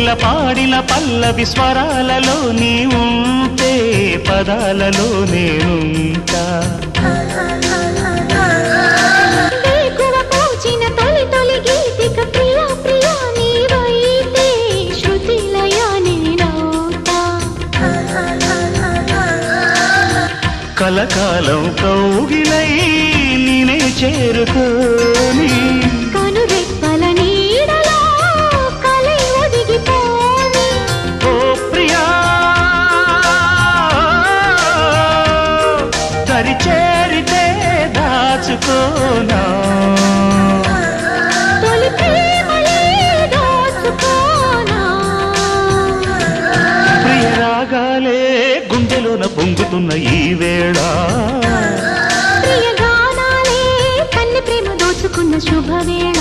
కోకిల పాడిన పల్లవి స్వరాలలో నీ ఉంటే పదాలలో నేనుంటా వేకువ పూచిన తొలి తొలి గీతిక ప్రియా ప్రియా నీవైతే శృతిలయ నేనవుతా కలకాలం కౌగిలై నేనే చేరుకోని కనురెప్పల నీడలో కలై ఒదిగిపోని ఓ ప్రియా దరి చేరితే దాచుకోనా తొలి ప్రేమలే దోచుకోనా ప్రియ రాగాలే గుండెలోన పొంగుతున్న ఈ వేళ ప్రియ గానాలే కన్నె ప్రేమ దోచుకున్న శుభవేళ